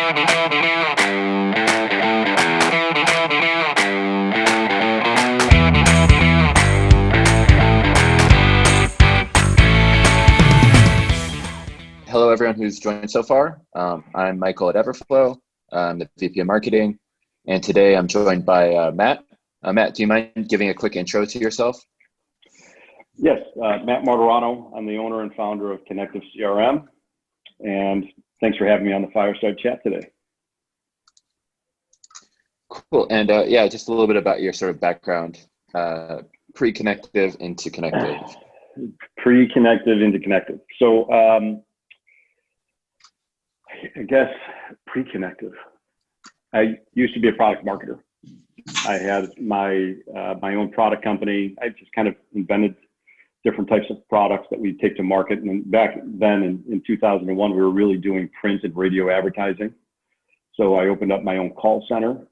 Hello, everyone who's joined so far. I'm Michael at Everflow. I'm the VP of Marketing. And today I'm joined by Matt. Matt, do you mind giving a quick intro to yourself? Yes, Matt Martorano. I'm the owner and founder of Connective CRM. And thanks for having me on the Fireside chat today. Cool. And yeah, just a little bit about your sort of background, pre-Connective into Connective. Pre-Connective into Connective. So I guess pre-Connective. I used to be a product marketer. I had my own product company. I just kind of invented different types of products that we take to market. And back then in 2001, we were really doing print and radio advertising. So I opened up my own call center.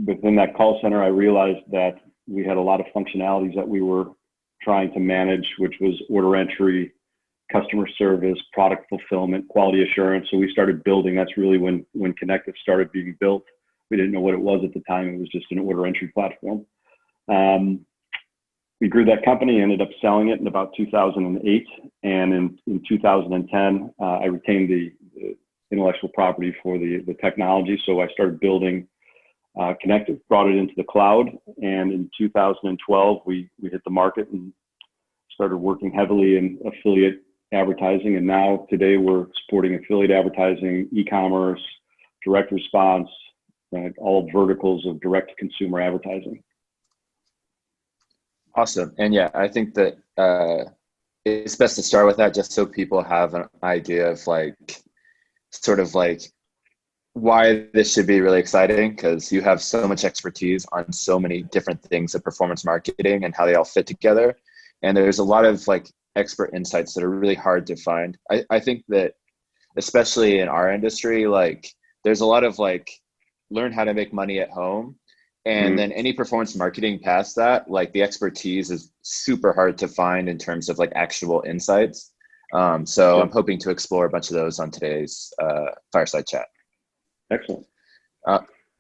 Within that call center, I realized that we had a lot of functionalities that we were trying to manage, which was order entry, customer service, product fulfillment, quality assurance. So we started building. That's really when Connective started being built. We didn't know what it was at the time. It was just an order entry platform. We grew that company, ended up selling it in about 2008. And in 2010, I retained the intellectual property for the technology. So I started building Connective, brought it into the cloud. And in 2012, we hit the market and started working heavily in affiliate advertising. And now today we're supporting affiliate advertising, e-commerce, direct response, all verticals of direct to consumer advertising. Awesome. And yeah, I think that it's best to start with that just so people have an idea of sort of why this should be really exciting, because you have so much expertise on so many different things of performance marketing and how they all fit together. And there's a lot of expert insights that are really hard to find. I think that especially in our industry, there's a lot of learn how to make money at home. And then any performance marketing past that, the expertise is super hard to find in terms of actionable insights. So I'm hoping to explore a bunch of those on today's Fireside chat. Excellent.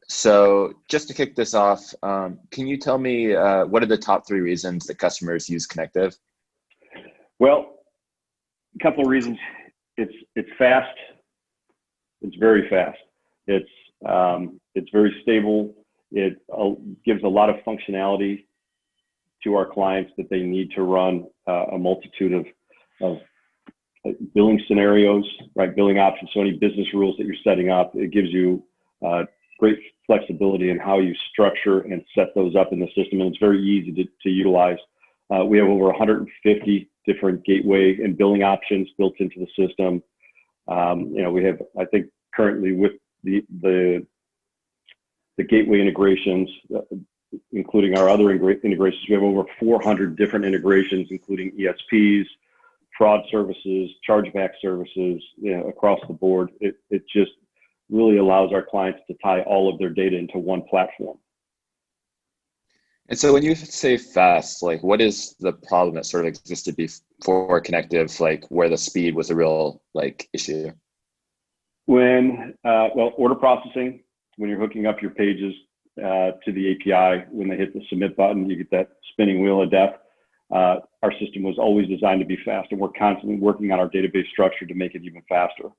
So just to kick this off, can you tell me what are the top 3 reasons that customers use Connective? Well, a couple of reasons. It's fast. It's very fast. It's very stable. It gives a lot of functionality to our clients that they need to run a multitude of billing scenarios, right? Billing options. So any business rules that you're setting up, it gives you great flexibility in how you structure and set those up in the system. And it's very easy to utilize. We have over 150 different gateway and billing options built into the system. We have, I think currently with the gateway integrations, including our other integrations, we have over 400 different integrations, including ESPs, fraud services, chargeback services, across the board. It just really allows our clients to tie all of their data into one platform. And so when you say fast, what is the problem that sort of existed before Connective, where the speed was a real issue? When, order processing, when you're hooking up your pages to the API, when they hit the submit button, you get that spinning wheel of death. Our system was always designed to be fast, and we're constantly working on our database structure to make it even faster.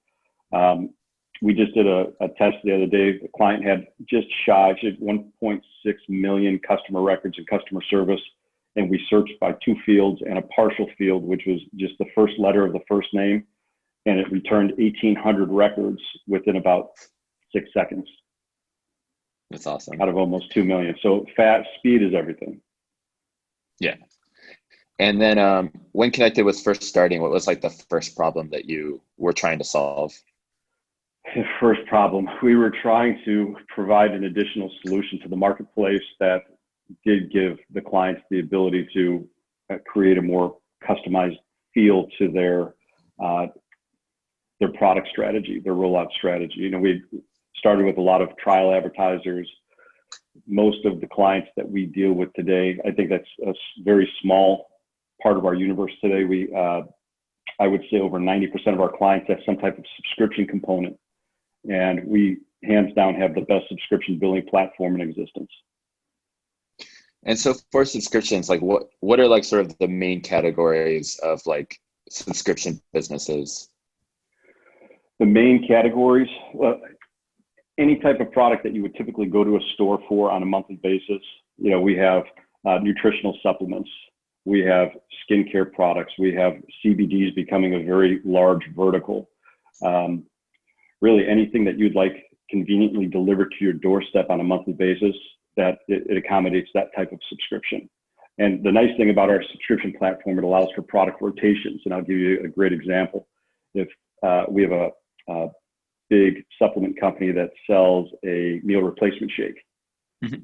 We just did a test the other day. The client had just shy, she had 1.6 million customer records in customer service, and we searched by 2 fields and a partial field, which was just the first letter of the first name, and it returned 1,800 records within about 6 seconds. That's awesome. Out of almost 2 million. So fast speed is everything. Yeah. And then when Connective was first starting, what was the first problem that you were trying to solve? The first problem, we were trying to provide an additional solution to the marketplace that did give the clients the ability to create a more customized feel to their product strategy, their rollout strategy. We started with a lot of trial advertisers. Most of the clients that we deal with today, I think that's a very small part of our universe today. I would say over 90% of our clients have some type of subscription component. And we hands down have the best subscription billing platform in existence. And so for subscriptions, like what are like sort of the main categories of like subscription businesses? The main categories, well, any type of product that you would typically go to a store for on a monthly basis. You know, we have nutritional supplements, we have skincare products, we have CBDs becoming a very large vertical. Really anything that you'd like conveniently delivered to your doorstep on a monthly basis, that it accommodates that type of subscription. And the nice thing about our subscription platform, it allows for product rotations. And I'll give you a great example. If we have a big supplement company that sells a meal replacement shake, mm-hmm.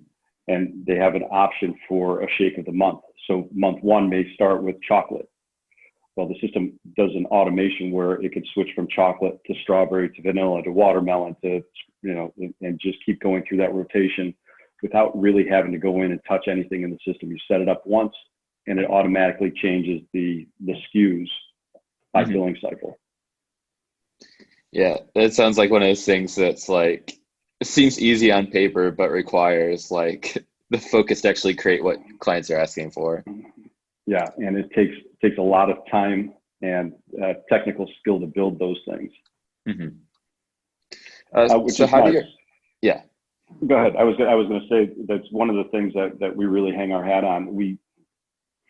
and they have an option for a shake of the month. So month one may start with chocolate. Well, the system does an automation where it could switch from chocolate to strawberry to vanilla to watermelon to, you know, and just keep going through that rotation without really having to go in and touch anything in the system. You set it up once and it automatically changes the SKUs by mm-hmm. billing cycle. Yeah, that sounds like one of those things that's like, it seems easy on paper, but requires like the focus to actually create what clients are asking for. Yeah, and it takes a lot of time and technical skill to build those things. Mm-hmm. So how do you? Yeah. Go ahead. I was going to say that's one of the things that we really hang our hat on.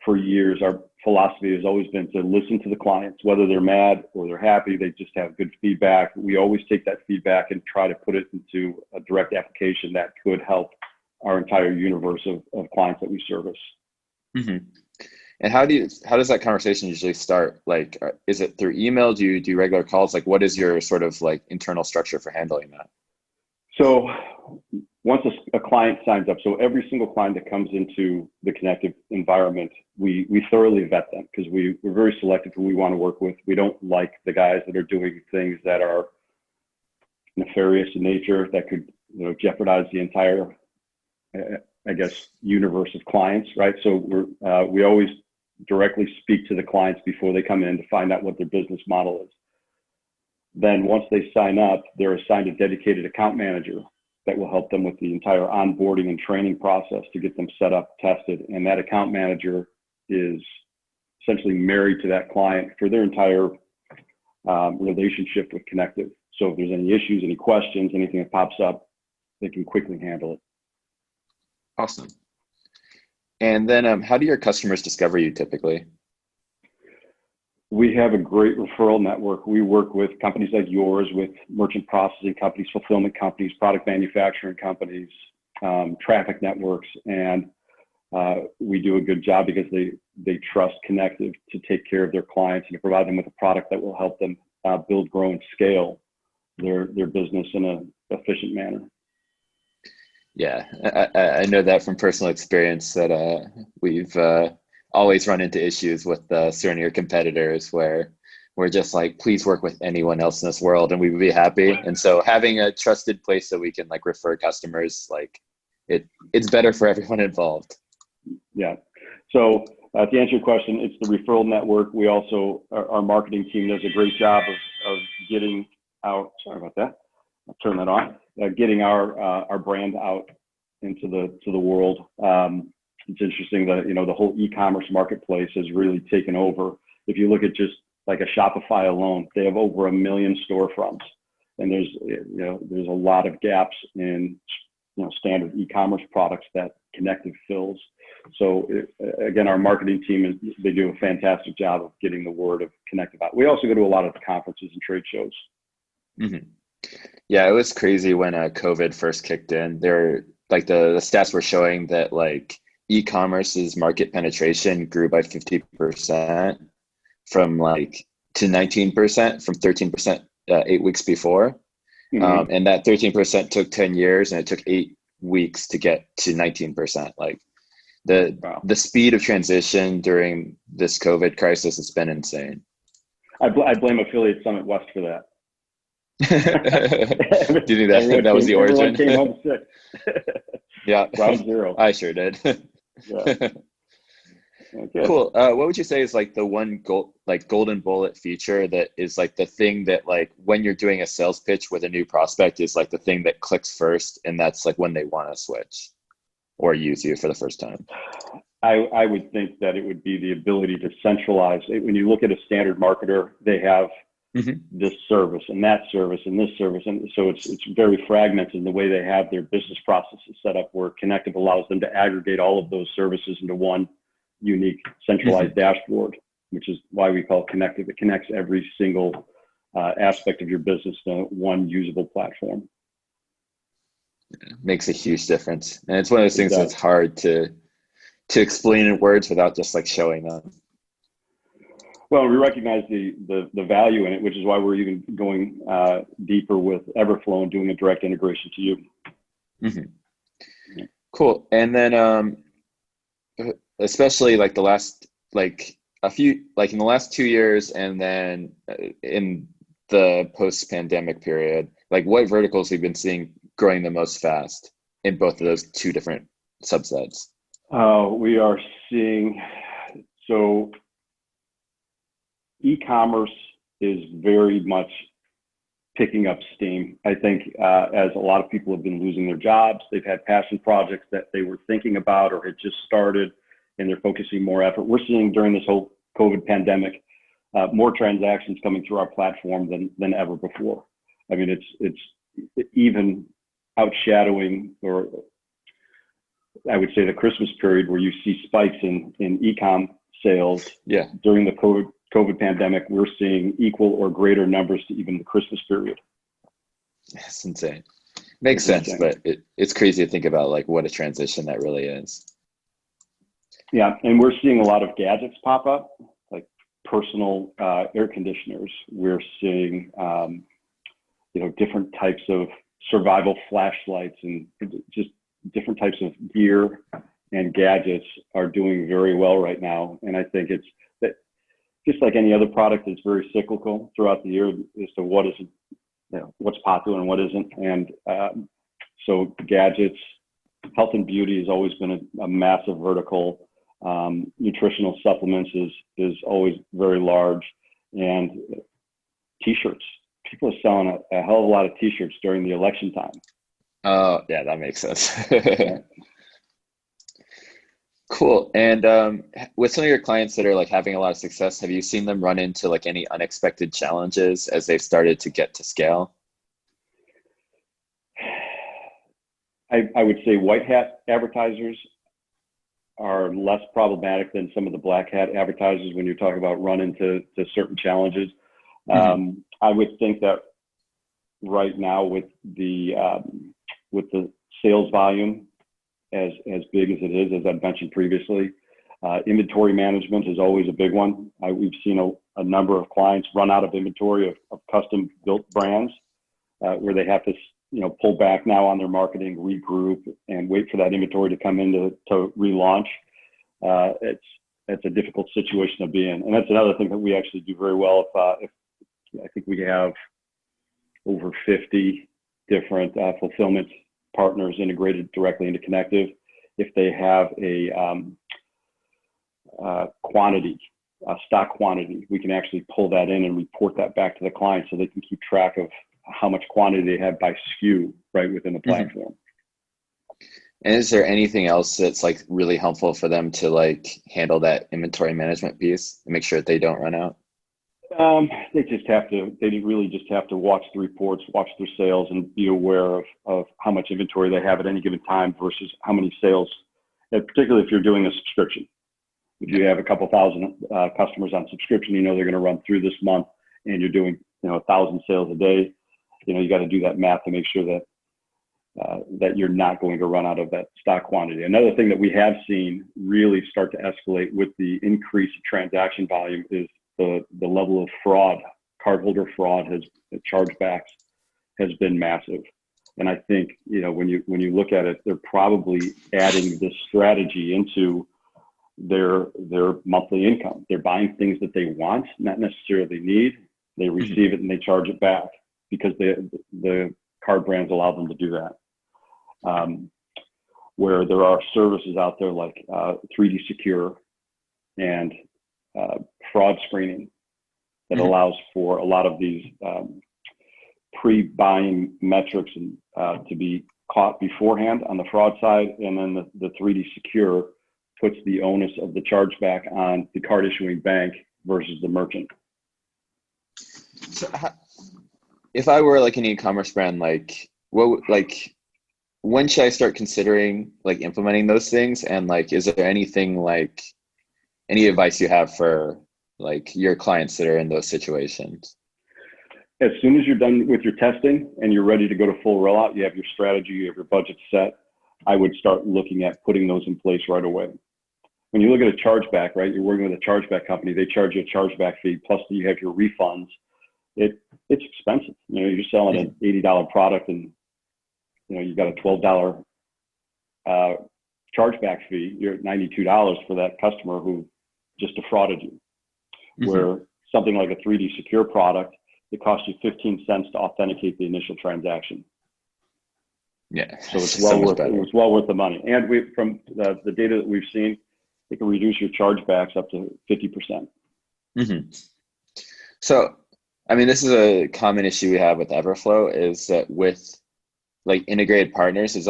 For years, our philosophy has always been to listen to the clients, whether they're mad or they're happy. They just have good feedback. We always take that feedback and try to put it into a direct application that could help our entire universe of clients that we service. Mm-hmm. And how does that conversation usually start? Like, is it through email? Do you do regular calls? Like, what is your sort of like internal structure for handling that? So once a client signs up, so every single client that comes into the Connective environment, we thoroughly vet them because we're very selective who we want to work with. We don't like the guys that are doing things that are nefarious in nature that could, you know, jeopardize the entire, I guess, universe of clients, right? So we always directly speak to the clients before they come in to find out what their business model is. Then once they sign up, they're assigned a dedicated account manager that will help them with the entire onboarding and training process to get them set up, tested. And that account manager is essentially married to that client for their entire relationship with Connective. So if there's any issues, any questions, anything that pops up, they can quickly handle it. Awesome. And then how do your customers discover you typically? We have a great referral network. We work with companies like yours, with merchant processing companies, fulfillment companies, product manufacturing companies, traffic networks, and we do a good job because they trust Connective to take care of their clients and to provide them with a product that will help them build, grow, and scale their business in an efficient manner. Yeah, I know that from personal experience that we've always run into issues with certain of your competitors where we're just like, please work with anyone else in this world and we would be happy. And so having a trusted place that we can like refer customers, like it's better for everyone involved. Yeah. So to answer your question, it's the referral network. We also, our marketing team does a great job of getting out, sorry about that, I'll turn that on, getting our brand out into the world. It's interesting that, you know, the whole e-commerce marketplace has really taken over. If you look at just like a Shopify alone, they have over 1 million storefronts, and there's a lot of gaps in, you know, standard e-commerce products that Connective fills. So again, our marketing team they do a fantastic job of getting the word of Connective out. We also go to a lot of the conferences and trade shows. Mm-hmm. Yeah, it was crazy when COVID first kicked in. There, like the stats were showing that like e-commerce's market penetration grew by 50% from like to 19% from 13% 8 weeks before. Mm-hmm. And that 13% took 10 years and it took 8 weeks to get to 19%. Like the speed of transition during this COVID crisis has been insane. I blame Affiliate Summit West for that. Do you think that was the origin? Everyone came home sick. Yeah. Ground zero. I sure did. Yeah. Good. Cool. What would you say is like the one golden bullet feature that is like the thing that like when you're doing a sales pitch with a new prospect is like the thing that clicks first, and that's like when they want to switch or use you for the first time? I would think that it would be the ability to centralize. When you look at a standard marketer, they have this service and that service and this service. And so it's very fragmented in the way they have their business processes set up, where Connective allows them to aggregate all of those services into one unique centralized dashboard, which is why we call it Connective. It connects every single aspect of your business to one usable platform. Makes a huge difference. And it's one of those things that's hard to explain in words without just like showing them. Well, we recognize the value in it, which is why we're even going deeper with Everflow and doing a direct integration to you. Cool. And then especially like the last like in the last 2 years, and then in the post-pandemic period, like what verticals have you been seeing growing the most fast in both of those two different subsets? We are seeing, so e-commerce is very much picking up steam. I think as a lot of people have been losing their jobs, they've had passion projects that they were thinking about or had just started, and they're focusing more effort. We're seeing during this whole COVID pandemic, more transactions coming through our platform than ever before. I mean, it's even outshadowing, or I would say the Christmas period, where you see spikes in e-com sales. Yeah. During the COVID pandemic, we're seeing equal or greater numbers to even the Christmas period. That's insane. Makes sense, but it's crazy to think about like what a transition that really is. Yeah, and we're seeing a lot of gadgets pop up, like personal air conditioners. We're seeing different types of survival flashlights, and just different types of gear and gadgets are doing very well right now. And I think it's that, just like any other product, it's very cyclical throughout the year as to what is, what's popular and what isn't. And so gadgets, health and beauty has always been a massive vertical. Nutritional supplements is always very large, and t-shirts. People are selling a hell of a lot of t-shirts during the election time. Oh, yeah, that makes sense. Cool. And with some of your clients that are like having a lot of success, have you seen them run into like any unexpected challenges as they've started to get to scale? I would say white hat advertisers are less problematic than some of the black hat advertisers when you're talking about running to certain challenges. I would think that right now with the sales volume as big as it is, as I mentioned previously, inventory management is always a big one. We've seen a number of clients run out of inventory of custom built brands where they have to pull back now on their marketing, regroup, and wait for that inventory to come in to relaunch. It's a difficult situation to be in, and that's another thing that we actually do very well. If I think we have over 50 different fulfillment partners integrated directly into Connective. If they have a stock quantity, we can actually pull that in and report that back to the client so they can keep track of how much quantity they have by SKU right within the platform. And is there anything else that's like really helpful for them to like handle that inventory management piece and make sure that they don't run out? They really just have to watch the reports, watch their sales, and be aware of how much inventory they have at any given time versus how many sales, and particularly if you're doing a subscription. If you have a couple thousand customers on subscription, they're going to run through this month, and you're doing 1,000 sales a day. You got to do that math to make sure that you're not going to run out of that stock quantity. Another thing that we have seen really start to escalate with the increase of transaction volume is the level of fraud. Cardholder fraud chargebacks has been massive. And I think, when you look at it, they're probably adding this strategy into their monthly income. They're buying things that they want, not necessarily need. They receive it and they charge it back because the card brands allow them to do that. Where there are services out there like 3D Secure and fraud screening that allows for a lot of these pre-buying metrics and to be caught beforehand on the fraud side, and then the 3D Secure puts the onus of the chargeback on the card issuing bank versus the merchant. So if I were like an e-commerce brand, like when should I start considering like implementing those things? And like, is there anything like any advice you have for like your clients that are in those situations? As soon as you're done with your testing and you're ready to go to full rollout, you have your strategy, you have your budget set, I would start looking at putting those in place right away. When you look at a chargeback, right, you're working with a chargeback company, they charge you a chargeback fee, plus you have your refunds. It's expensive. You know, you're selling an $80 product and, you know, you got a $12 chargeback fee. You're at $92 for that customer who just defrauded you. Where something like a 3D Secure product, it costs you 15 cents to authenticate the initial transaction. Yeah. So it's well worth the money. And from the data that we've seen, it can reduce your chargebacks up to 50%. So, I mean, this is a common issue we have with Everflow is that with like integrated partners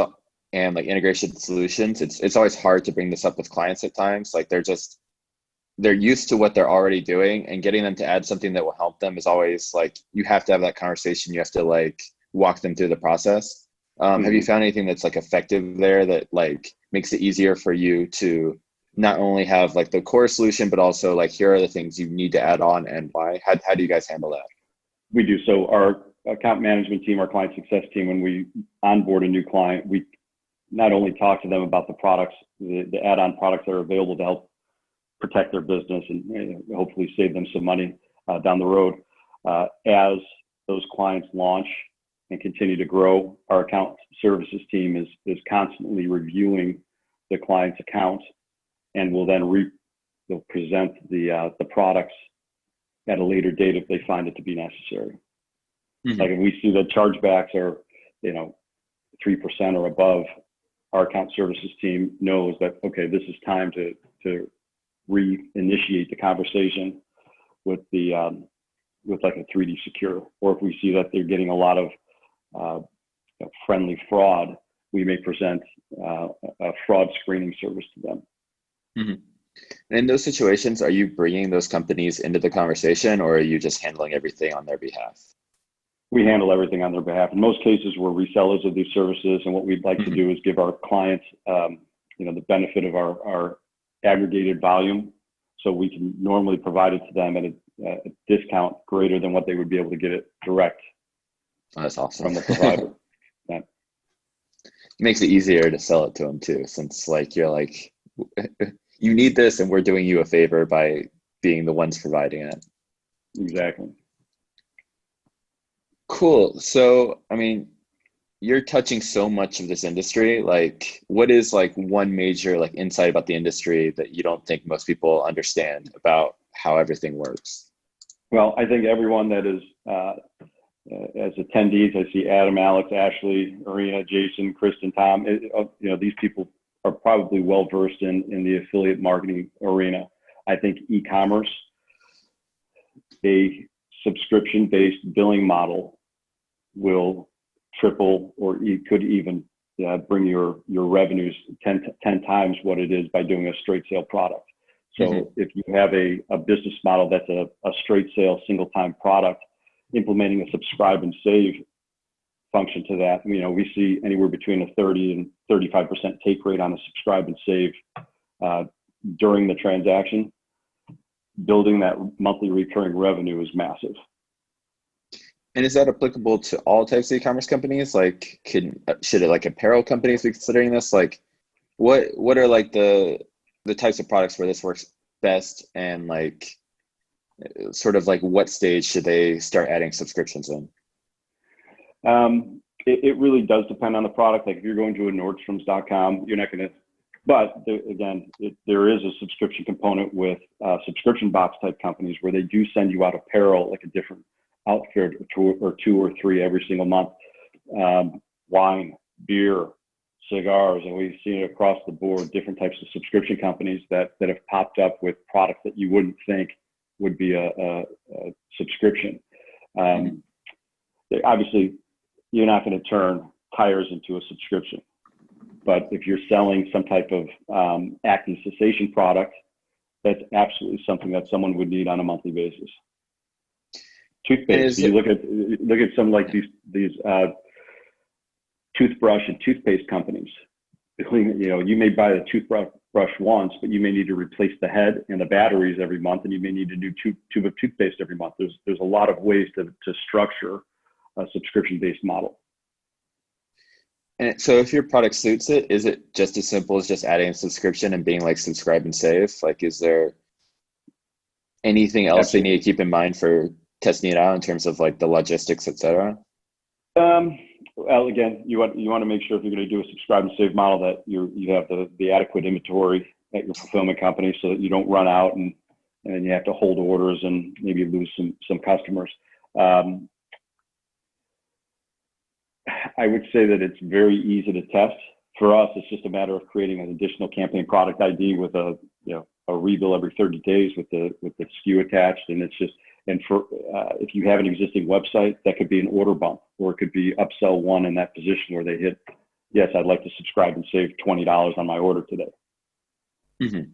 and like integration solutions, it's always hard to bring this up with clients at times. Like they're used to what they're already doing, and getting them to add something that will help them is always like, you have to have that conversation. You have to like walk them through the process. Have you found anything that's like effective there that like makes it easier for you to not only have like the core solution, but also like, here are the things you need to add on and why? How do you guys handle that? We do. So our account management team, our client success team, when we onboard a new client, we not only talk to them about the products, the add-on products that are available to help protect their business and hopefully save them some money down the road. As those clients launch and continue to grow, our account services team is constantly reviewing the client's accounts, and will then they'll present the products at a later date if they find it to be necessary. Like if we see that chargebacks are, 3% or above, our account services team knows that, okay, this is time to reinitiate the conversation with with like a 3D Secure. Or if we see that they're getting a lot of friendly fraud, we may present a fraud screening service to them. And in those situations, are you bringing those companies into the conversation, or are you just handling everything on their behalf? We handle everything on their behalf. In most cases, we're resellers of these services, and what we'd like to do is give our clients, the benefit of our aggregated volume, so we can normally provide it to them at a discount greater than what they would be able to get it direct. Oh, that's awesome. From the provider. Yeah. It makes it easier to sell it to them too, since like you're like, you need this, and we're doing you a favor by being the ones providing it. Exactly. Cool. So, I mean, you're touching so much of this industry. Like, what is like one major like insight about the industry that you don't think most people understand about how everything works? Well, I think everyone that is as attendees, I see Adam, Alex, Ashley, Arena, Jason, Kristen, Tom. These people are probably well versed in the affiliate marketing arena. I think e-commerce, a subscription-based billing model, will triple, or it could even bring your revenues 10 times what it is by doing a straight sale product. So if you have a business model that's a straight sale, single time product, implementing a subscribe and save function to that, we see anywhere between a 30 and 35% take rate on a subscribe and save during the transaction. Building that monthly recurring revenue is massive. And is that applicable to all types of e-commerce companies? Like, should it like apparel companies be considering this? Like, what are like the types of products where this works best, and like sort of like what stage should they start adding subscriptions in? It really does depend on the product. Like if you're going to a Nordstrom's.com, you're not going to, but there is a subscription component with subscription box type companies where they do send you out apparel, like a different outfit or two or three every single month, wine, beer. cigars, and we've seen it across the board, different types of subscription companies that have popped up with products that you wouldn't think would be a subscription. Obviously, you're not going to turn tires into a subscription, but if you're selling some type of acne cessation product, that's absolutely something that someone would need on a monthly basis. Toothpaste. You look at some like these toothbrush and toothpaste companies. You may buy the toothbrush once, but you may need to replace the head and the batteries every month, and you may need a new tube of toothpaste every month. There's a lot of ways to structure a subscription-based model. And so if your product suits it, is it just as simple as just adding a subscription and being like subscribe and save? Like, is there anything else they need to keep in mind for testing it out in terms of like the logistics, et cetera? Well, again, you want to make sure if you're going to do a subscribe and save model that you have the adequate inventory at your fulfillment company so that you don't run out and then you have to hold orders and maybe lose some customers. I would say that it's very easy to test. For us, it's just a matter of creating an additional campaign product ID with a rebill every 30 days with the SKU attached, and it's just. And for if you have an existing website, that could be an order bump, or it could be upsell one in that position where they hit, yes, I'd like to subscribe and save $20 on my order today. Mm-hmm.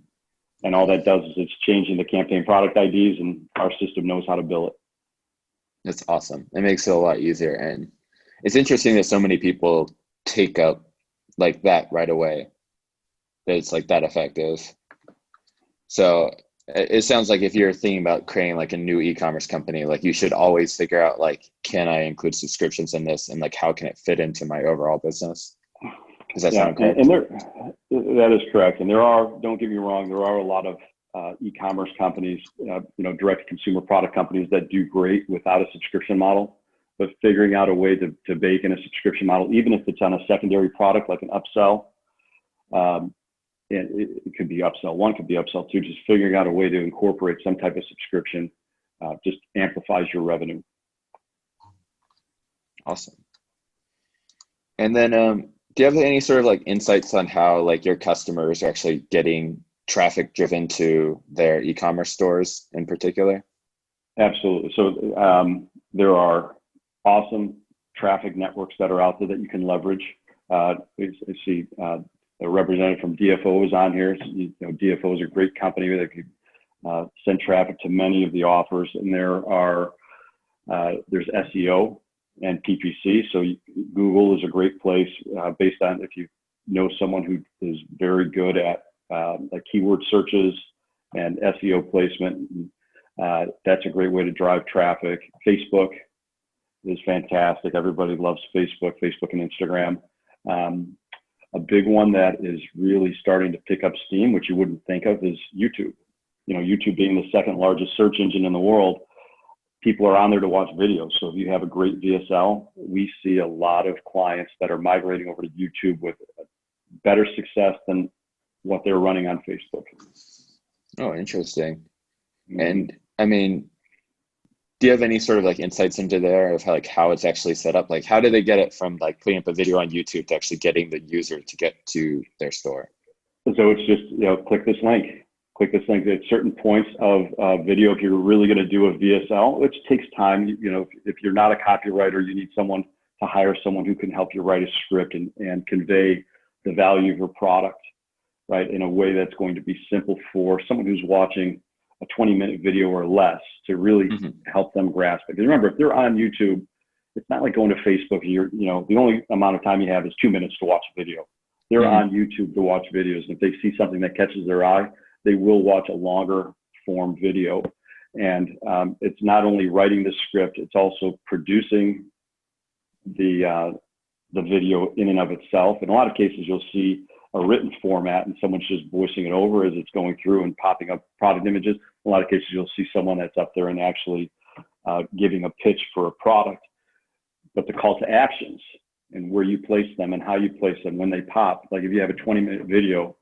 And all that does is it's changing the campaign product IDs, and our system knows how to bill it. That's awesome. It makes it a lot easier. And it's interesting that so many people take up like that right away, that it's like that effective. So it sounds like if you're thinking about creating like a new e-commerce company, like you should always figure out like, can I include subscriptions in this, and like how can it fit into my overall business? Does that sound correct? And that is correct. And don't get me wrong, there are a lot of e-commerce companies, direct consumer product companies that do great without a subscription model, but figuring out a way to bake in a subscription model, even if it's on a secondary product like an upsell. And it could be upsell one, could be upsell two, just figuring out a way to incorporate some type of subscription just amplifies your revenue. Awesome. And then do you have any sort of like insights on how like your customers are actually getting traffic driven to their e-commerce stores in particular? Absolutely. So there are awesome traffic networks that are out there that you can leverage. We see a representative from DFO is on here. DFO is a great company that could send traffic to many of the offers, and there's SEO and PPC. So Google is a great place based on if you know someone who is very good at like keyword searches and SEO placement. That's a great way to drive traffic. Facebook is fantastic. Everybody loves Facebook and Instagram. A big one that is really starting to pick up steam, which you wouldn't think of, is YouTube. YouTube being the second largest search engine in the world, people are on there to watch videos. So if you have a great VSL, we see a lot of clients that are migrating over to YouTube with better success than what they're running on Facebook. Oh, interesting. And I mean, do you have any sort of like insights into there of how it's actually set up? Like, how do they get it from like putting up a video on YouTube to actually getting the user to get to their store? So it's just, click this link at certain points of video. If you're really going to do a VSL, which takes time, if you're not a copywriter, you need someone to hire someone who can help you write a script and convey the value of your product, right, in a way that's going to be simple for someone who's watching a 20-minute video or less to really help them grasp it. Because remember, if they're on YouTube, it's not like going to Facebook. The only amount of time you have is 2 minutes to watch a video. They're on YouTube to watch videos. And if they see something that catches their eye, they will watch a longer form video. And it's not only writing the script, it's also producing the video in and of itself. In a lot of cases, you'll see a written format and someone's just voicing it over as it's going through and popping up product images. In a lot of cases, you'll see someone that's up there and actually giving a pitch for a product. But the call to actions and where you place them and how you place them when they pop, like if you have a 20-minute video,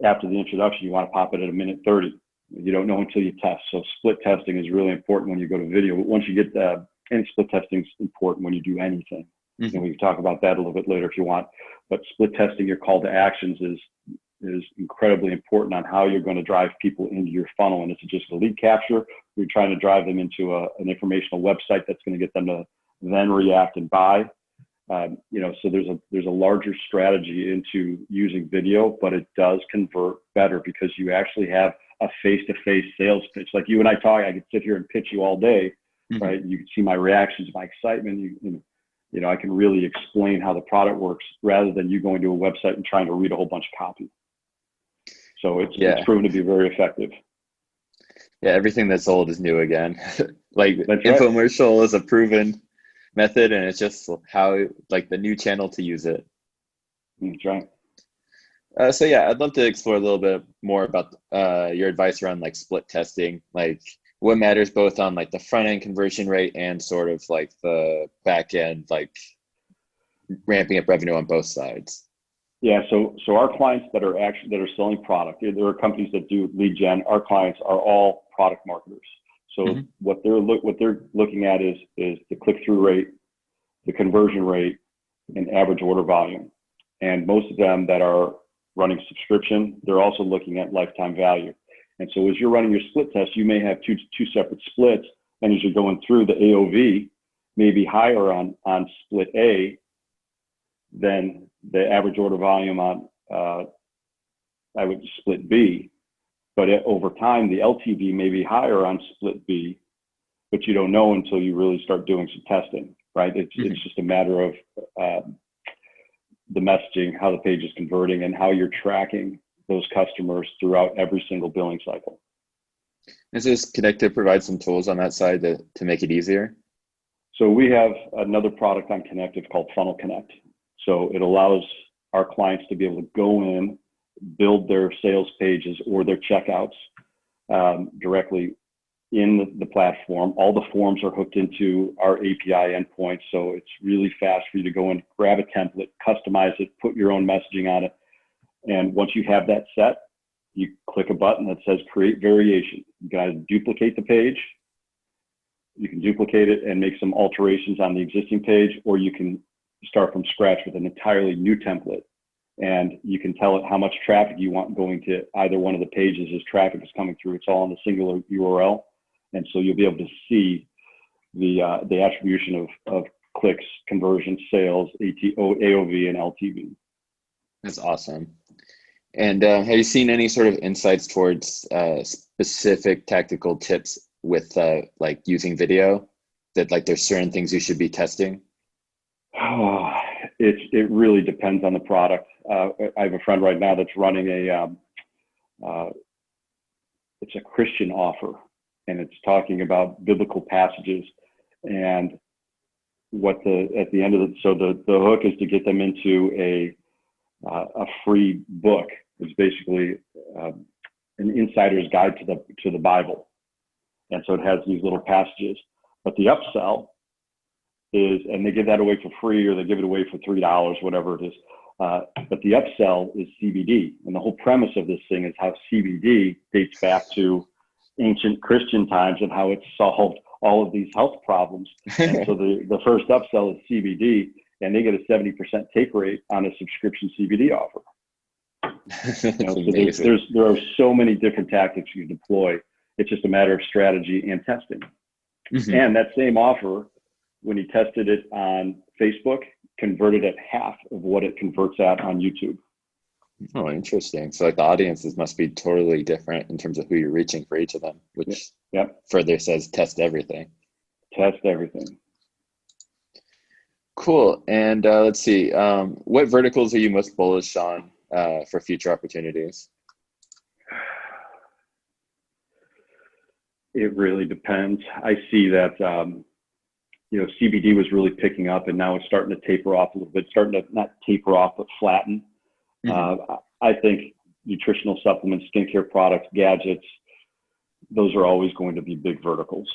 after the introduction, you want to pop it at 1:30. You don't know until you test. So split testing is really important when you go to video. But once you get any split testing is important when you do anything. And Hmm. we can talk about that a little bit later if you want. But split testing your call to actions is incredibly important on how you're going to drive people into your funnel. And is it just a lead capture? You're trying to drive them into an informational website that's going to get them to then react and buy. So there's a larger strategy into using video, but it does convert better because you actually have a face-to-face sales pitch. Like you and I talk, I could sit here and pitch you all day, Hmm. right? You can see my reactions, my excitement. I can really explain how the product works rather than you going to a website and trying to read a whole bunch of copy. So it's Yeah. proven to be very effective. Yeah. Everything that's old is new again. Like That's right. infomercial is a proven method, and it's just how like the new channel to use it. That's right. So yeah, I'd love to explore a little bit more about your advice around like split testing, like what matters both on like the front end conversion rate and sort of like the back end, like ramping up revenue on both sides. Yeah, so our clients that are selling product, there are companies that do lead gen. Our clients are all product marketers. So Hmm. what they're looking at is the click through rate, the conversion rate, and average order volume. And most of them that are running subscription, they're also looking at lifetime value. And so as you're running your split test, you may have two separate splits, and as you're going through, the AOV may be higher on split A than the average order volume on I would split B. But over time, the LTV may be higher on split B, but you don't know until you really start doing some testing, right? It's just a matter of the messaging, how the page is converting, and how you're tracking those customers throughout every single billing cycle. Does this Connective provide some tools on that side to make it easier? So we have another product on Connective called Funnel Connect. So it allows our clients to be able to go in, build their sales pages or their checkouts directly in the platform. All the forms are hooked into our API endpoint. So it's really fast for you to go and grab a template, customize it, put your own messaging on it. And once you have that set, you click a button that says create variation. You got to duplicate the page. You can duplicate it and make some alterations on the existing page, or you can start from scratch with an entirely new template. And you can tell it how much traffic you want going to either one of the pages as traffic is coming through. It's all on the singular URL. And so you'll be able to see the attribution of clicks, conversions, sales, AOV, and LTV. That's awesome. And have you seen any sort of insights towards specific tactical tips with like using video that like there's certain things you should be testing? Oh, it really depends on the product. I have a friend right now that's running it's a Christian offer, and it's talking about biblical passages and at the end of it. So the hook is to get them into a free book. It's basically an insider's guide to the Bible, and so it has these little passages. But the upsell is, and they give that away for free, or they give it away for $3, whatever it is. But the upsell is CBD, and the whole premise of this thing is how CBD dates back to ancient Christian times and how it solved all of these health problems. And so the first upsell is CBD, and they get a 70% take rate on a subscription CBD offer. So there are so many different tactics you can deploy. It's just a matter of strategy and testing. Mm-hmm. And that same offer, when he tested it on Facebook, converted at half of what it converts at on YouTube. Oh, interesting. So like the audiences must be totally different in terms of who you're reaching for each of them, which further says test everything. Test everything. Cool. And let's see, what verticals are you most bullish on for future opportunities? It really depends. I see that, CBD was really picking up, and now it's starting to taper off a little bit, starting to not taper off, but flatten. Mm-hmm. I think nutritional supplements, skincare products, gadgets, those are always going to be big verticals.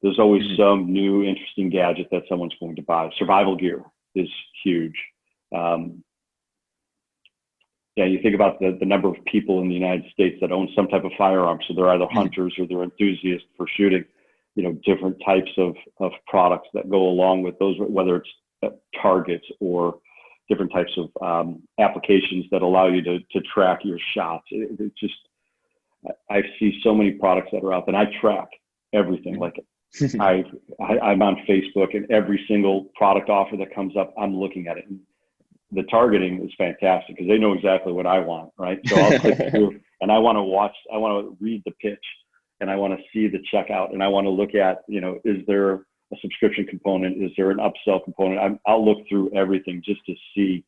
There's always some new interesting gadget that someone's going to buy. Survival gear is huge. You think about the number of people in the United States that own some type of firearm. So they're either hunters or they're enthusiasts for shooting, different types of products that go along with those, whether it's targets or different types of applications that allow you to track your shots. It's just, I see so many products that are out, and I track everything. Like I'm on Facebook, and every single product offer that comes up, I'm looking at it. And the targeting is fantastic because they know exactly what I want, right? So I'll click through, and I want to read the pitch, and I want to see the checkout, and I want to look at, is there a subscription component? Is there an upsell component? I'll look through everything just to see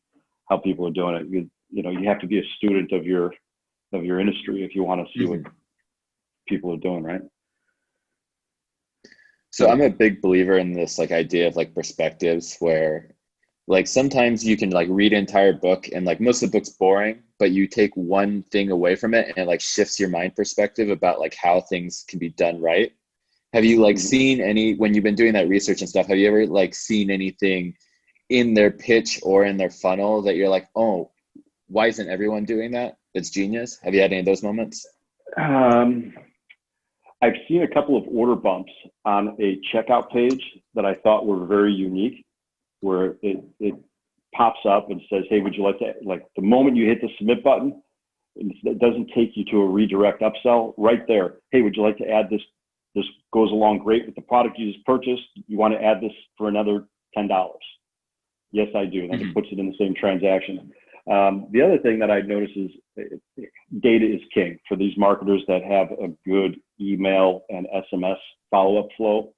how people are doing it. You have to be a student of your industry if you want to see what people are doing, right? So I'm a big believer in this like idea of like perspectives, where like sometimes you can like read an entire book and like most of the book's boring, but you take one thing away from it and it like shifts your mind perspective about like how things can be done right. Have you like seen when you've been doing that research and stuff, have you ever like seen anything in their pitch or in their funnel that you're like, oh, why isn't everyone doing that? That's genius. Have you had any of those moments? I've seen a couple of order bumps on a checkout page that I thought were very unique, where it pops up and says, hey, would you like to, like the moment you hit the submit button, it doesn't take you to a redirect upsell right there. Hey, would you like to add this? This goes along great with the product you just purchased. You want to add this for another $10? Yes, I do. And then it puts it in the same transaction. The other thing that I've noticed is data is king for these marketers that have a good email and SMS follow-up flow.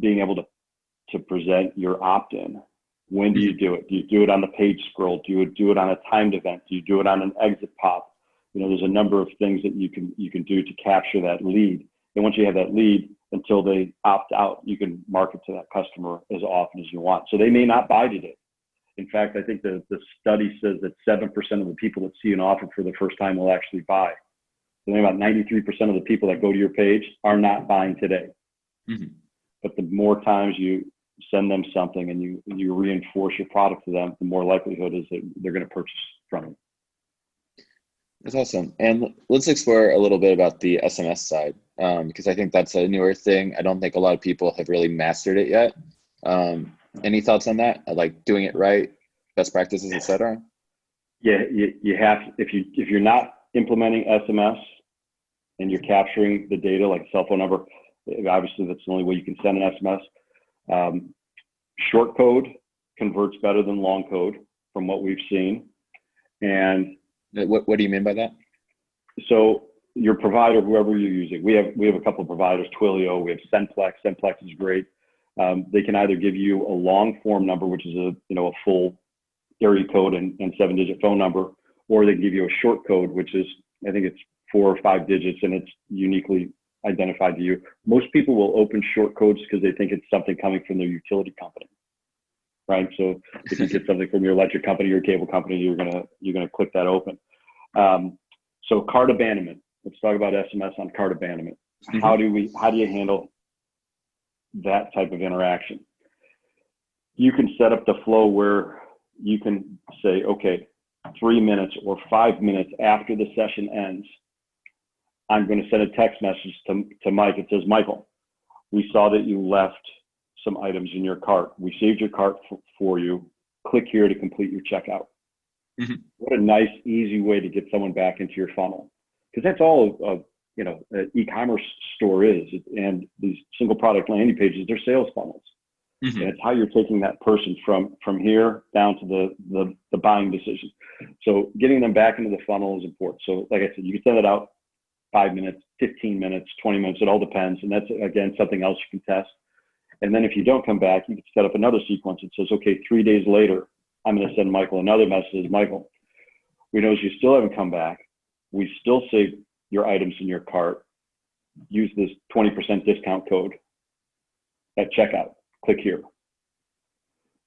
Being able to present your opt-in. When do you do it? Do you do it on the page scroll? Do you do it on a timed event? Do you do it on an exit pop? There's a number of things that you can do to capture that lead. And once you have that lead, until they opt out, you can market to that customer as often as you want. So they may not buy today. In fact, I think the study says that 7% of the people that see an offer for the first time will actually buy. So about 93% of the people that go to your page are not buying today. But the more times you send them something and you reinforce your product to them, the more likelihood is that they're going to purchase from it. That's awesome. And let's explore a little bit about the SMS side, because I think that's a newer thing. I don't think a lot of people have really mastered it yet. Any thoughts on that? Like doing it right, best practices, etc.? Yeah, you have. If you're not implementing SMS and you're capturing the data like a cell phone number, obviously that's the only way you can send an SMS. Short code converts better than long code from what we've seen. And what do you mean by that? So your provider, whoever you're using, we have a couple of providers, Twilio, we have Senplex. Senplex is great. They can either give you a long form number, which is a full area code and 7-digit phone number, or they can give you a short code, which is, I think it's 4 or 5 digits, and it's uniquely identified to you. Most people will open short codes because they think it's something coming from their utility company, right? So if you get something from your electric company or cable company, you're gonna click that open. So cart abandonment. Let's talk about SMS on cart abandonment. How do you handle that type of interaction? You can set up the flow where you can say, okay, 3 minutes or 5 minutes after the session ends, I'm going to send a text message to Mike. It says, Michael, we saw that you left some items in your cart. We saved your cart for you. Click here to complete your checkout. What a nice, easy way to get someone back into your funnel. Because that's all an e-commerce store is. And these single product landing pages, they're sales funnels. And it's how you're taking that person from here down to the buying decision. So getting them back into the funnel is important. So like I said, you can send it out 5 minutes, 15 minutes, 20 minutes, it all depends. And that's, again, something else you can test. And then if you don't come back, you can set up another sequence. It says, okay, 3 days later, I'm going to send Michael another message. Michael, we notice you still haven't come back. We still saved your items in your cart. Use this 20% discount code at checkout. Click here.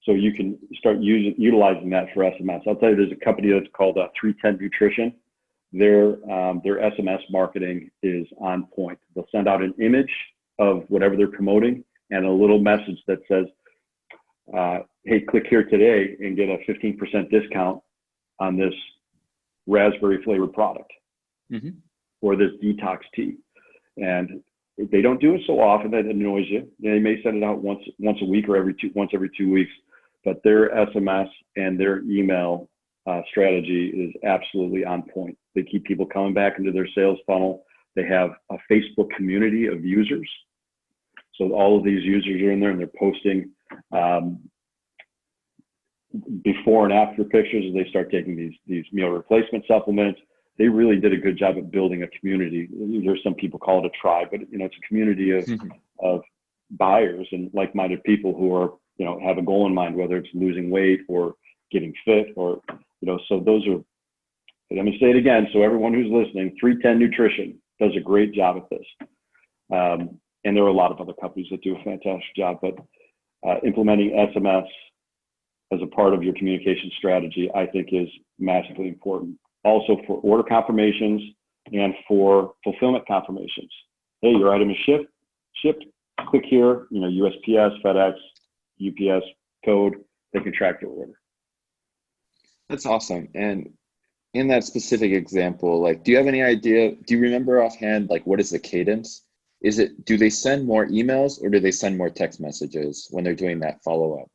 So you can start utilizing that for SMS. I'll tell you, there's a company that's called 310 Nutrition. Their SMS marketing is on point. They'll send out an image of whatever they're promoting and a little message that says, hey, click here today and get a 15% discount on this raspberry flavored product or this detox tea. And they don't do it so often that it annoys you. They may send it out once a week or once every 2 weeks, but their SMS and their email strategy is absolutely on point. They keep people coming back into their sales funnel. They have a Facebook community of users. So all of these users are in there and they're posting before and after pictures as they start taking these meal replacement supplements. They really did a good job of building a community. There's some people call it a tribe, but it's a community of buyers and like-minded people who are, have a goal in mind, whether it's losing weight or getting fit or, so those are, let me say it again. So everyone who's listening, 310 Nutrition does a great job at this. And there are a lot of other companies that do a fantastic job, but implementing SMS as a part of your communication strategy, I think is massively important. Also for order confirmations and for fulfillment confirmations. Hey, your item is shipped, click here, USPS, FedEx, UPS code, they can track your order. That's awesome. And in that specific example, do you have any idea, do you remember offhand, what is the cadence? Do they send more emails or do they send more text messages when they're doing that follow-up?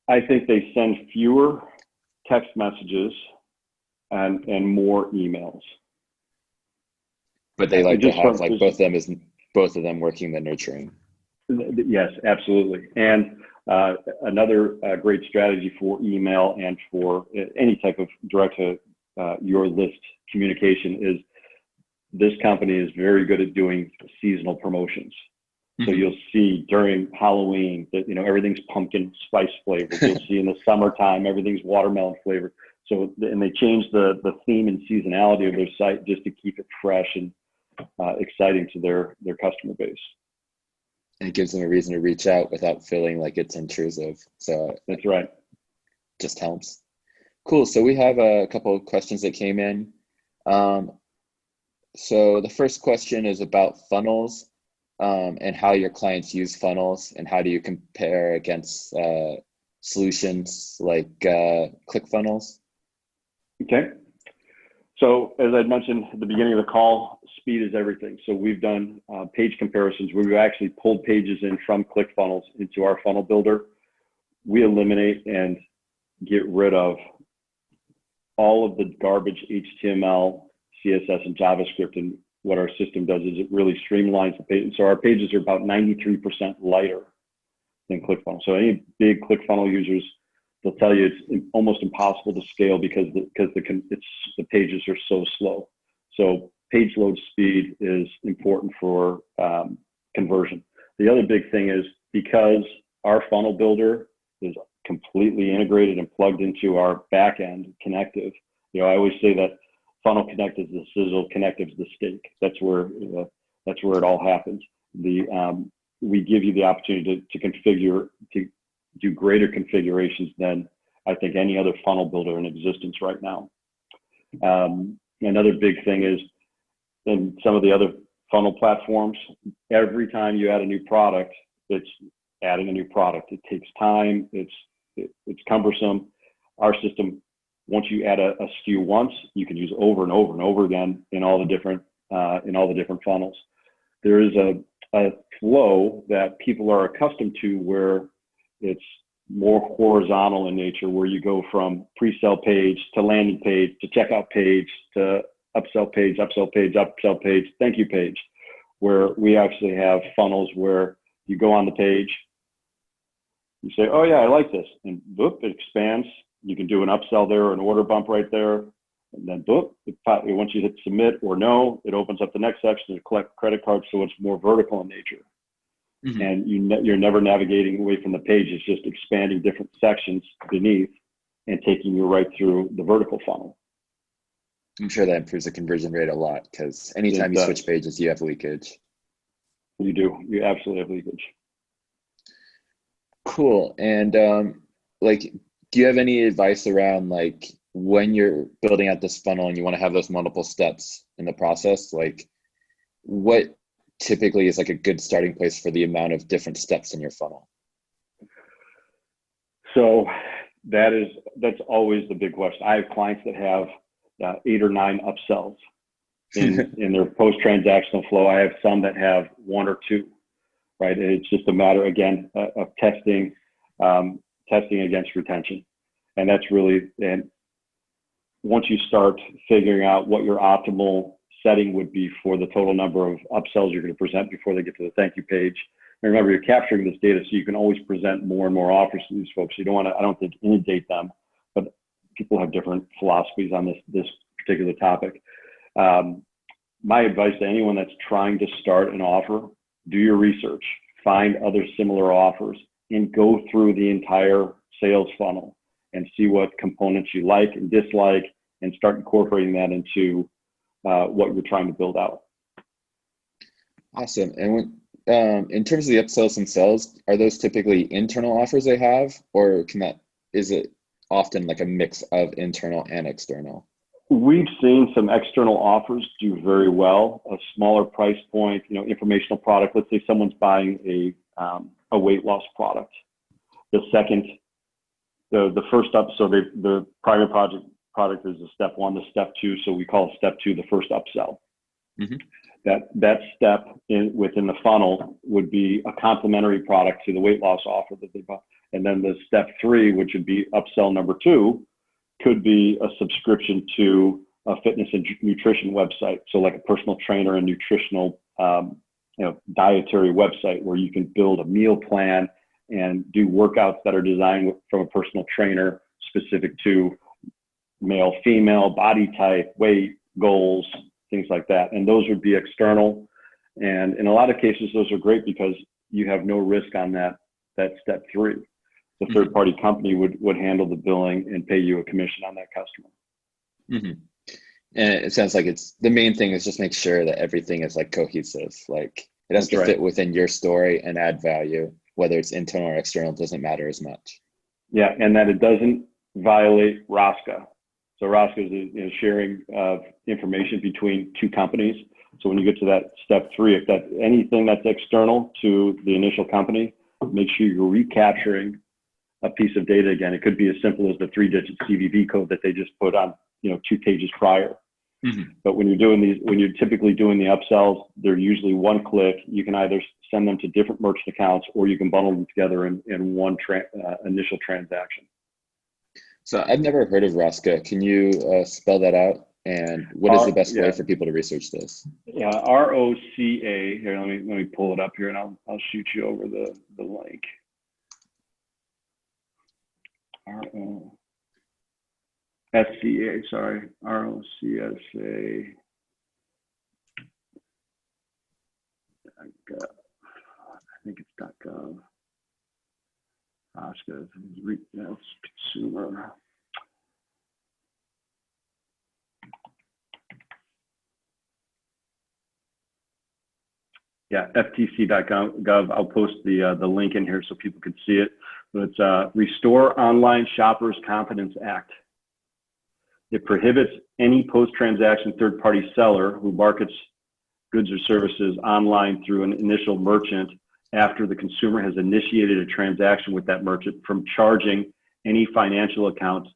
I think they send fewer text messages and more emails. But they like to have both of them working the nurturing. Yes, absolutely. And another great strategy for email and for any type of direct to your list communication is this company is very good at doing seasonal promotions. So you'll see during Halloween that, everything's pumpkin spice flavored. You'll see in the summertime, everything's watermelon flavored. So, and they change the theme and seasonality of their site just to keep it fresh and exciting to their customer base. And it gives them a reason to reach out without feeling like it's intrusive. So that's right. Just helps. Cool. So we have a couple of questions that came in. So the first question is about funnels. And how your clients use funnels and how do you compare against solutions like Clickfunnels? Okay. So as I mentioned at the beginning of the call, speed is everything. So we've done page comparisons where we've actually pulled pages in from Clickfunnels into our funnel builder. We eliminate and get rid of all of the garbage HTML, CSS, and JavaScript. And what our system does is it really streamlines the page. So our pages are about 93% lighter than ClickFunnels. So any big ClickFunnels users, they'll tell you it's almost impossible to scale because the pages are so slow. So page load speed is important for conversion. The other big thing is because our funnel builder is completely integrated and plugged into our back end Connective. I always say that Funnel Connect is the sizzle, Connective's the steak. That's where it all happens. We give you the opportunity to configure, to do greater configurations than I think any other funnel builder in existence right now. Another big thing is in some of the other funnel platforms, every time you add a new product, it's adding a new product. It takes time. It's cumbersome. Our system, once you add a SKU once, you can use over and over and over again in all the different funnels. There is a flow that people are accustomed to where it's more horizontal in nature, where you go from pre-sale page to landing page to checkout page to upsell page, upsell page, upsell page, thank you page, where we actually have funnels where you go on the page, you say, oh yeah, I like this, and boop, it expands. You can do an upsell there or an order bump right there. And then boop, once you hit submit or no, it opens up the next section to collect credit cards. So it's more vertical in nature. Mm-hmm. And you're never navigating away from the page. It's just expanding different sections beneath and taking you right through the vertical funnel. I'm sure that improves the conversion rate a lot because anytime you switch pages, you have leakage. You do. You absolutely have leakage. Cool. And do you have any advice around when you're building out this funnel and you want to have those multiple steps in the process, what typically is a good starting place for the amount of different steps in your funnel? So that's always the big question. I have clients that have 8 or 9 upsells. in their post-transactional flow. I have some that have one or two, right? It's just a matter, again, of testing against retention. And that's really, and once you start figuring out what your optimal setting would be for the total number of upsells you're going to present before they get to the thank you page. And remember, you're capturing this data so you can always present more and more offers to these folks. You don't want to, I don't think, inundate them, but people have different philosophies on this particular topic. My advice to anyone that's trying to start an offer, do your research, find other similar offers, and go through the entire sales funnel and see what components you like and dislike, and start incorporating that into what you're trying to build out. Awesome. And when, in terms of the upsells themselves, are those typically internal offers they have, or is it often like a mix of internal and external? We've seen some external offers do very well. A smaller price point, informational product. Let's say someone's buying a weight loss product. The first up, so the primary product is a step one, the step two. So we call step two the first upsell. Mm-hmm. That step within the funnel would be a complementary product to the weight loss offer that they bought. And then the step three, which would be upsell number two, could be a subscription to a fitness and nutrition website. So like a personal trainer and nutritional, dietary website where you can build a meal plan and do workouts that are designed from a personal trainer specific to male, female, body type, weight, goals, things like that. And those would be external. And in a lot of cases, those are great because you have no risk on that step three. The third party company would handle the billing and pay you a commission on that customer. Mm-hmm. And it sounds like the main thing is just make sure that everything is like cohesive. Like it has to fit within your story and add value, whether it's internal or external, doesn't matter as much. Yeah. And that it doesn't violate ROSCA. So ROSCA is sharing of information between two companies. So when you get to that step three, if that's anything that's external to the initial company, make sure you're recapturing a piece of data again. It could be as simple as the 3-digit CVV code that they just put on, 2 pages prior. Mm-hmm. But when you're typically doing the upsells, they're usually one click. You can either send them to different merchant accounts, or you can bundle them together in one initial transaction. So I've never heard of ROSCA. Can you spell that out? And what is the best way for people to research this? Yeah, ROCA. Here, let me pull it up here, and I'll shoot you over the link. ROSCA, sorry, ROCSA. I think it's .gov. ROSCA, that's consumer. Yeah, ftc.gov. I'll post the link in here so people can see it. But it's Restore Online Shoppers Confidence Act. It prohibits any post-transaction third-party seller who markets goods or services online through an initial merchant after the consumer has initiated a transaction with that merchant from charging any financial account.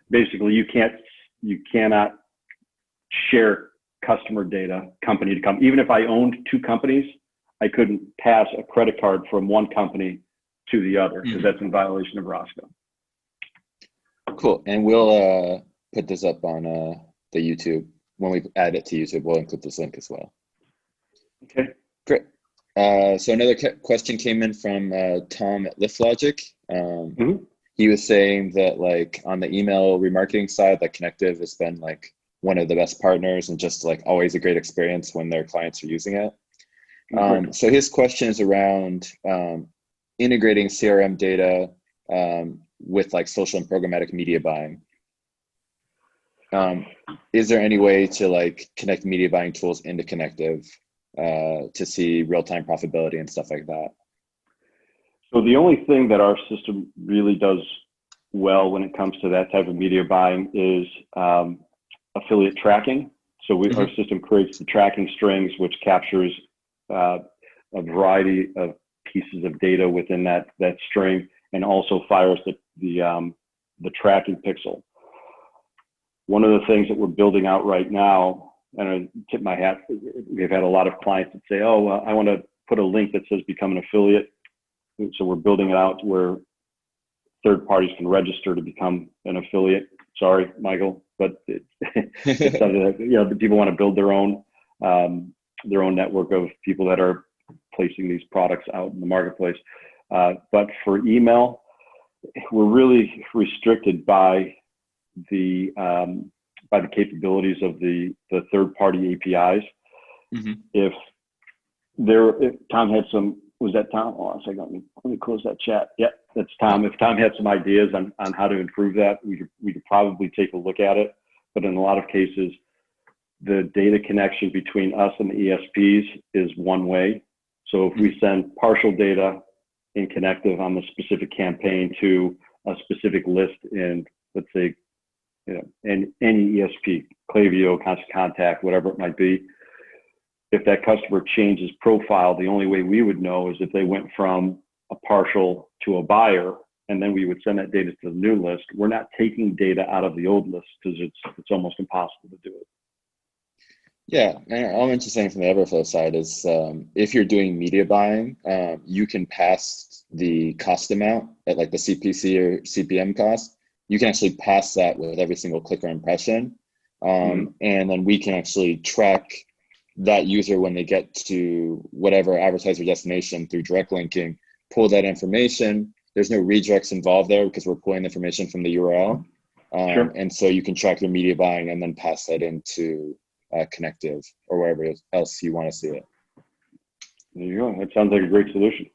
Basically, you cannot share customer data company to company. Even if I owned two companies, I couldn't pass a credit card from one company to the other because that's in violation of ROSCA. Cool. And we'll put this up on the YouTube. When we add it to YouTube, we'll include this link as well. Okay. Great. So another question came in from Tom at LiftLogic. He was saying that like on the email remarketing side, like Connective has been like one of the best partners and just like always a great experience when their clients are using it. So his question is around integrating CRM data with like social and programmatic media buying. Is there any way to like connect media buying tools into Connective to see real-time profitability and stuff like that? So the only thing that our system really does well when it comes to that type of media buying is affiliate tracking. So our system creates the tracking strings, which captures a variety of pieces of data within that string, and also fires the tracking pixel. One of the things that we're building out right now and I tip my hat. We've had a lot of clients that say, "Oh, I want to put a link that says become an affiliate." So we're building it out to where third parties can register to become an affiliate. Sorry, Michael, but it's something that, you know, the people want to build their own network of people that are placing these products out in the marketplace. But for email, we're really restricted by the capabilities of the third-party APIs. Mm-hmm. If Tom had some, was that Tom? Oh, a second, let me close that chat. Yep, that's Tom. If Tom had some ideas on how to improve that, we could probably take a look at it. But in a lot of cases, the data connection between us and the ESPs is one way. So if we send partial data in Connective on the specific campaign to a specific list in, let's say, you know, any ESP, Klaviyo, Constant Contact, whatever it might be, if that customer changes profile, the only way we would know is if they went from a partial to a buyer, and then we would send that data to the new list. We're not taking data out of the old list because it's almost impossible to do it. Yeah, and I'll mention something from the Everflow side is if you're doing media buying, you can pass the cost amount at like the CPC or CPM cost. You can actually pass that with every single click or impression. And then we can actually track that user when they get to whatever advertiser destination through direct linking, pull that information. There's no redirects involved there because we're pulling information from the URL. Sure. And so you can track your media buying and then pass that into Connective or wherever else you want to see it. There you go. That sounds like a great solution.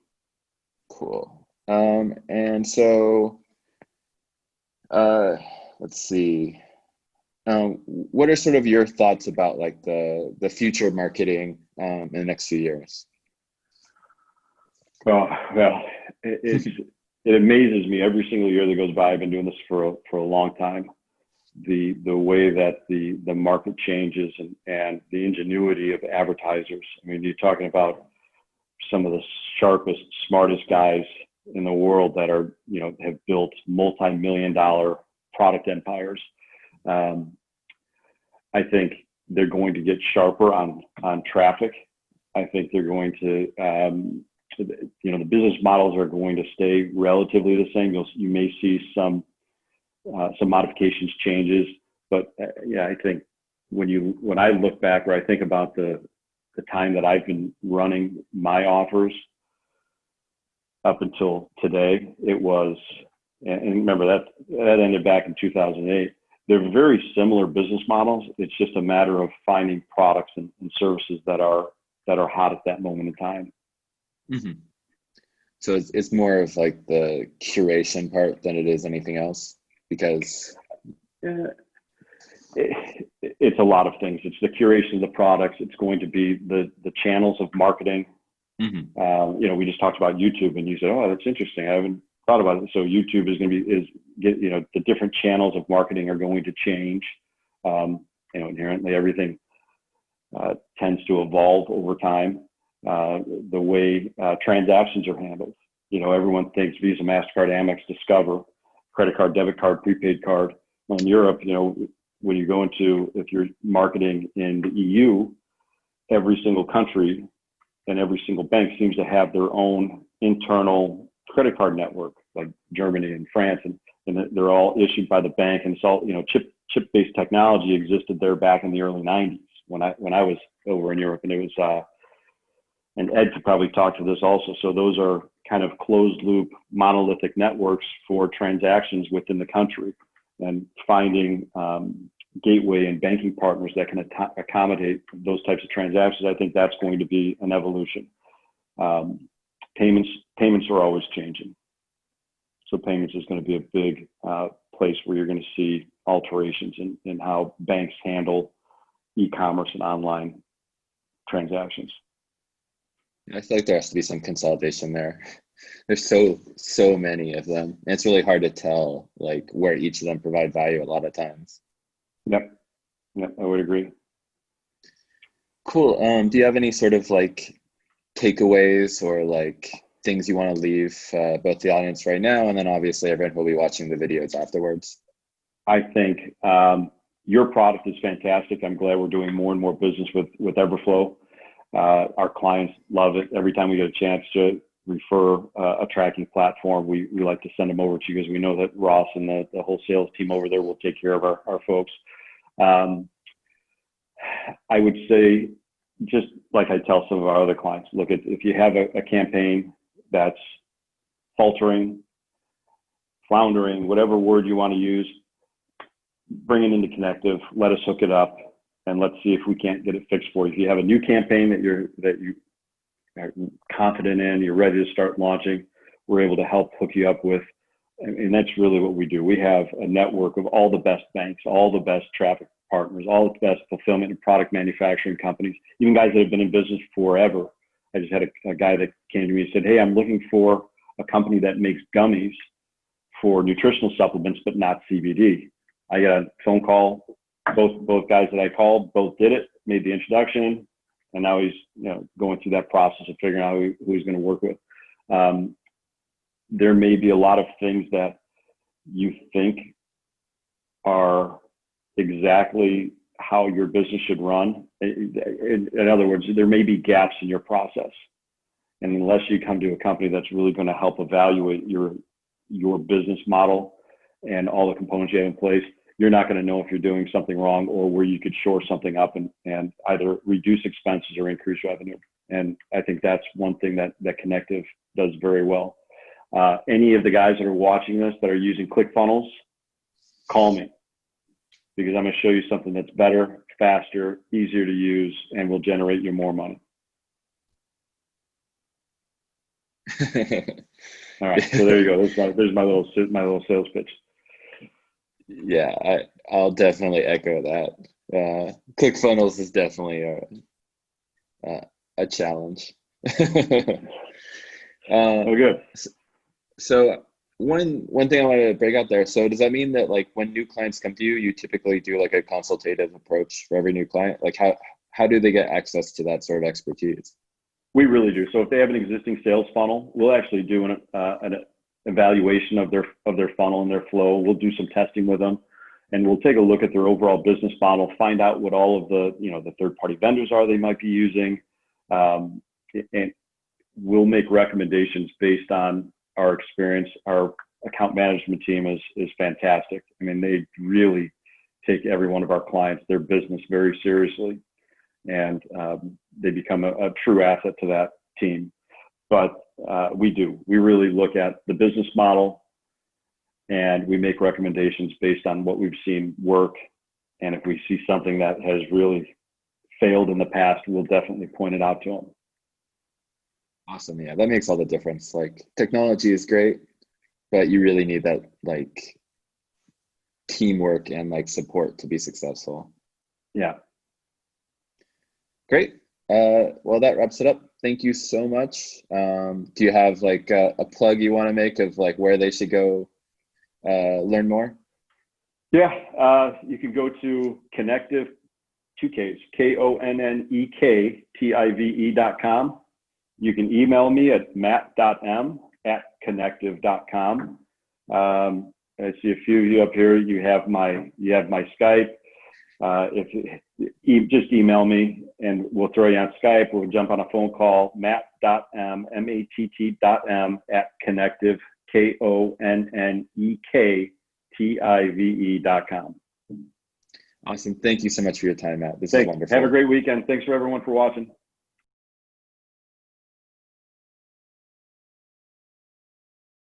Cool. And so let's see. What are sort of your thoughts about like the future of marketing in the next few years? Well, it amazes me every single year that goes by. I've been doing this for a long time. The way that the market changes and the ingenuity of advertisers. I mean, you're talking about some of the sharpest, smartest guys in the world that are, you know, have built multi-million-dollar product empires. I think they're going to get sharper on traffic. I think they're going to, you know, the business models are going to stay relatively the same. You may see some modifications, changes, but yeah, I think when I look back, or I think about the time that I've been running my offers up until today, it was, and remember that ended back in 2008. They're very similar business models. It's just a matter of finding products and services that are hot at that moment in time. Mm-hmm. So it's more of like the curation part than it is anything else, because it's a lot of things. It's the curation of the products. It's going to be the channels of marketing. Mm-hmm. You know, we just talked about YouTube, and you said, "Oh, that's interesting. I haven't thought about it." So YouTube is going to be you know, the different channels of marketing are going to change. You know, inherently everything tends to evolve over time. The way transactions are handled. You know, everyone thinks Visa, MasterCard, Amex, Discover, credit card, debit card, prepaid card. Well, in Europe, you know, when you go into, if you're marketing in the EU, every single country and every single bank seems to have their own internal credit card network, like Germany and France, and they're all issued by the bank. And it's all, you know, chip-based technology existed there back in the early 90s when I was over in Europe, and it was, and Ed could probably talk to this also. So those are kind of closed loop monolithic networks for transactions within the country, and finding gateway and banking partners that can accommodate those types of transactions. I think that's going to be an evolution. Payments are always changing. So payments is going to be a big place where you're going to see alterations in how banks handle e-commerce and online transactions. I feel like there has to be some consolidation there. There's so many of them. And it's really hard to tell like where each of them provide value a lot of times. Yep, I would agree. Cool. Do you have any sort of like takeaways or like things you want to leave both the audience right now, and then obviously everyone will be watching the videos afterwards? I think Your product is fantastic. I'm glad we're doing more and more business with Everflow. Our clients love it. Every time we get a chance to refer a tracking platform, we like to send them over to you, because we know that Ross and the whole sales team over there will take care of our folks. I would say, just like I tell some of our other clients, look, if you have a campaign that's faltering, floundering, whatever word you want to use, bring it into Connective, let us hook it up, and let's see if we can't get it fixed for you. If you have a new campaign that you are confident in, you're ready to start launching, we're able to help hook you up with, and that's really what we do. We have a network of all the best banks, all the best traffic partners, all the best fulfillment and product manufacturing companies, even guys that have been in business forever. I just had a guy that came to me and said, hey, I'm looking for a company that makes gummies for nutritional supplements, but not CBD. I got a phone call. Both guys that I called, both did it, made the introduction, and now he's going through that process of figuring out who he's going to work with. There may be a lot of things that you think are exactly how your business should run. In other words, there may be gaps in your process, and unless you come to a company that's really going to help evaluate your business model and all the components you have in place, you're not going to know if you're doing something wrong or where you could shore something up and either reduce expenses or increase revenue. And I think that's one thing that Connective does very well. Any of the guys that are watching this that are using Clickfunnels, call me, because I'm going to show you something that's better, faster, easier to use, and will generate you more money. All right, so there you go. There's my little sales pitch. Yeah, I'll definitely echo that. Clickfunnels is definitely a challenge. Oh, good. So one thing I want to break out there. So does that mean that like when new clients come to you, you typically do like a consultative approach for every new client? Like how do they get access to that sort of expertise? We really do. So if they have an existing sales funnel, we'll actually do an evaluation of their funnel and their flow. We'll do some testing with them, and we'll take a look at their overall business model, find out what all of the third-party vendors are they might be using, and we'll make recommendations based on our experience. Our account management team is fantastic. I mean, they really take every one of our clients, their business, very seriously, and they become a true asset to that team. But we really look at the business model, and we make recommendations based on what we've seen work. And if we see something that has really failed in the past, we'll definitely point it out to them. Awesome. Yeah, that makes all the difference. Like technology is great, but you really need that like teamwork and like support to be successful. Yeah. Great. Well, that wraps it up. Thank you so much. Do you have like a plug you want to make of like where they should go learn more? Yeah, you can go to Connective, 2 Ks, KONNEKTIVE.com. You can email me at matt.m@connective.com. I see a few of you up here. You have my Skype. Just email me and we'll throw you on Skype. We'll jump on a phone call. matt.m@connective, KONNEKTIVE.com. Awesome. Thank you so much for your time, Matt. This is wonderful. Have a great weekend. Thanks for everyone for watching.